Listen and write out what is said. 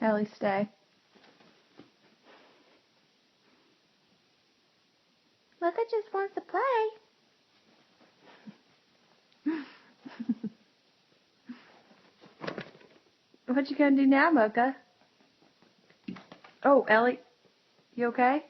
Ellie, stay. Mocha just wants to play. What you gonna do now, Mocha? Oh, Ellie, you okay?